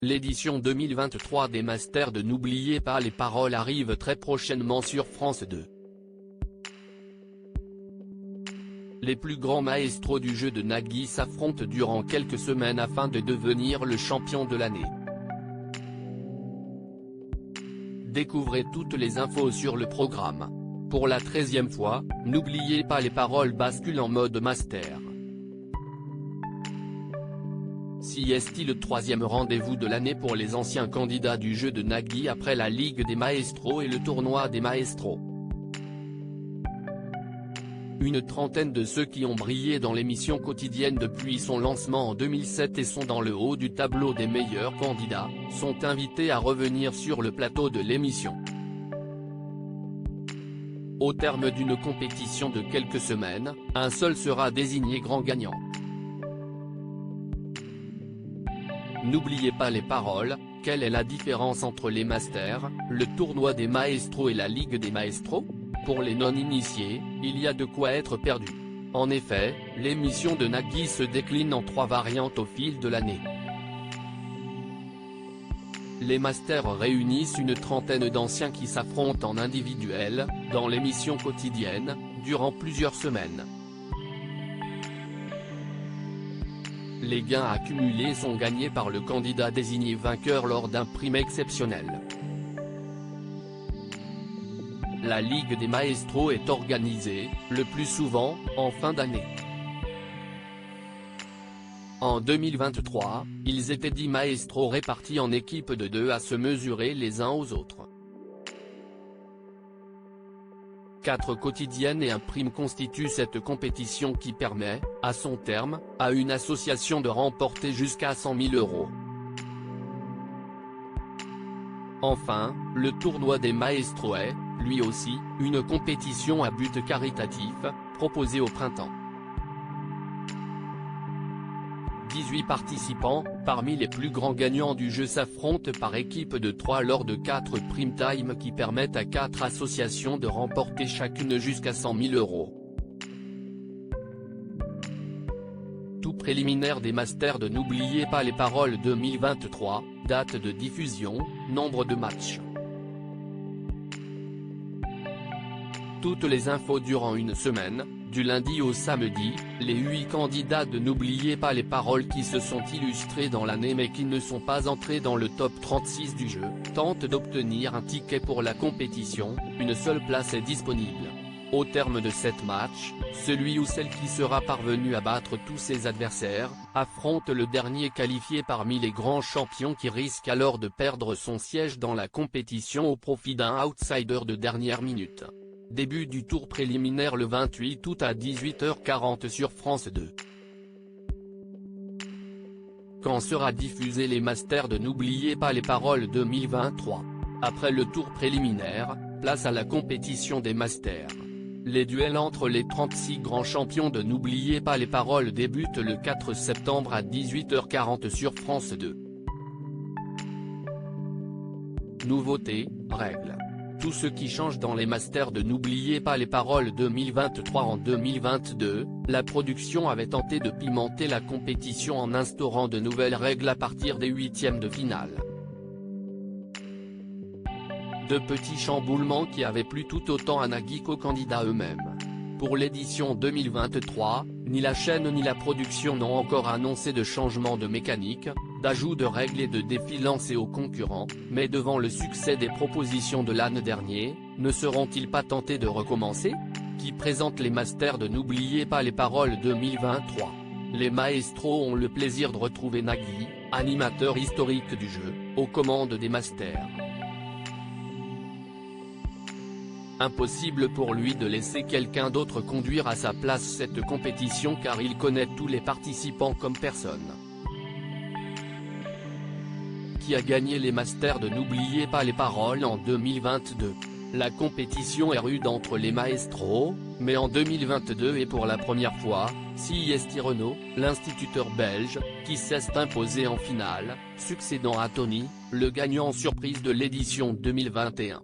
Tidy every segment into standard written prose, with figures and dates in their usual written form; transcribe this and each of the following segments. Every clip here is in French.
L'édition 2023 des Masters de N'oubliez pas les paroles arrive très prochainement sur France 2. Les plus grands maestros du jeu de Nagui s'affrontent durant quelques semaines afin de devenir le champion de l'année. Découvrez toutes les infos sur le programme. Pour la 13e fois, N'oubliez pas les paroles bascule en mode master. Si est-il le 3e rendez-vous de l'année pour les anciens candidats du jeu de Nagui après la Ligue des Maestros et le tournoi des Maestros. Une trentaine de ceux qui ont brillé dans l'émission quotidienne depuis son lancement en 2007 et sont dans le haut du tableau des meilleurs candidats, sont invités à revenir sur le plateau de l'émission. Au terme d'une compétition de quelques semaines, un seul sera désigné grand gagnant. N'oubliez pas les paroles, quelle est la différence entre les Masters, le tournoi des Maestros et la Ligue des Maestros? Pour les non-initiés, il y a de quoi être perdu. En effet, l'émission de Nagui se décline en 3 variantes au fil de l'année. Les Masters réunissent une trentaine d'anciens qui s'affrontent en individuel, dans l'émission quotidienne, durant plusieurs semaines. Les gains accumulés sont gagnés par le candidat désigné vainqueur lors d'un prime exceptionnel. La Ligue des Maestros est organisée, le plus souvent, en fin d'année. En 2023, ils étaient 10 maestros répartis en équipes de 2 à se mesurer les uns aux autres. 4 quotidiennes et un prime constituent cette compétition qui permet, à son terme, à une association de remporter jusqu'à 100 000 €. Enfin, le tournoi des Maestros est, lui aussi, une compétition à but caritatif, proposée au printemps. 18 participants, parmi les plus grands gagnants du jeu s'affrontent par équipe de 3 lors de 4 prime time qui permettent à 4 associations de remporter chacune jusqu'à 100 000 €. Tout préliminaire des Masters de N'oubliez pas les paroles 2023, date de diffusion, nombre de matchs. Toutes les infos durant une semaine, du lundi au samedi, les 8 candidats de N'oubliez pas les paroles qui se sont illustrés dans l'année mais qui ne sont pas entrés dans le top 36 du jeu, tentent d'obtenir un ticket pour la compétition, une seule place est disponible. Au terme de 7 matchs, celui ou celle qui sera parvenu à battre tous ses adversaires, affronte le dernier qualifié parmi les grands champions qui risque alors de perdre son siège dans la compétition au profit d'un outsider de dernière minute. Début du tour préliminaire le 28 août à 18h40 sur France 2. Quand sera diffusé les Masters de N'oubliez pas les paroles 2023? Après le tour préliminaire, place à la compétition des Masters. Les duels entre les 36 grands champions de N'oubliez pas les paroles débutent le 4 septembre à 18h40 sur France 2. Nouveautés, règles. Tout ce qui change dans les Masters de N'oubliez pas les paroles 2023. En 2022, la production avait tenté de pimenter la compétition en instaurant de nouvelles règles à partir des 8e de finale. De petits chamboulements qui avaient plu tout autant à Nagui qu'aux candidats eux-mêmes. Pour l'édition 2023, ni la chaîne ni la production n'ont encore annoncé de changement de mécanique, d'ajout de règles et de défis lancés aux concurrents, mais devant le succès des propositions de l'année dernier, ne seront-ils pas tentés de recommencer? Qui présente les Masters de N'oubliez pas les paroles 2023. Les Maestros ont le plaisir de retrouver Nagui, animateur historique du jeu, aux commandes des Masters. Impossible pour lui de laisser quelqu'un d'autre conduire à sa place cette compétition car il connaît tous les participants comme personne. Qui a gagné les Masters de N'oubliez pas les paroles en 2022? La compétition est rude entre les Maestros, mais en 2022 et pour la première fois, c'est Renaud, l'instituteur belge, qui s'est imposé en finale, succédant à Tony, le gagnant surprise de l'édition 2021.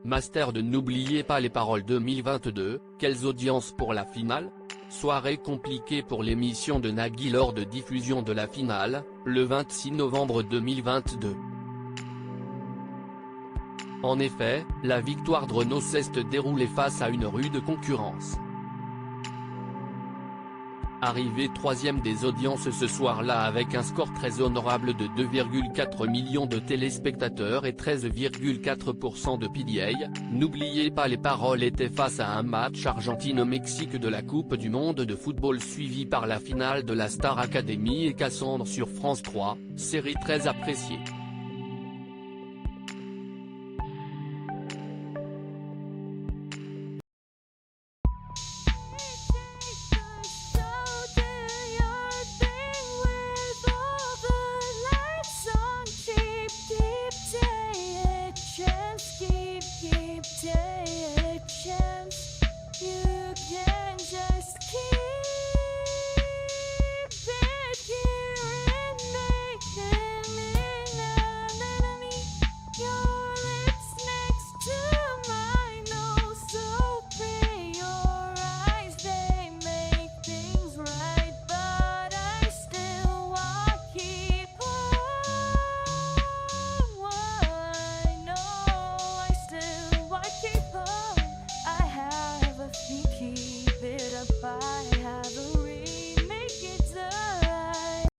Master de N'oubliez pas les paroles 2022, quelles audiences pour la finale? Soirée compliquée pour l'émission de Nagui lors de diffusion de la finale, le 26 novembre 2022. En effet, la victoire de Renaud s'est déroulée face à une rude concurrence. Arrivé troisième des audiences ce soir-là avec un score très honorable de 2,4 millions de téléspectateurs et 13,4% de PDA, N'oubliez pas les paroles était face à un match Argentine-Mexique de la Coupe du Monde de football suivi par la finale de la Star Academy et Cassandre sur France 3, série très appréciée.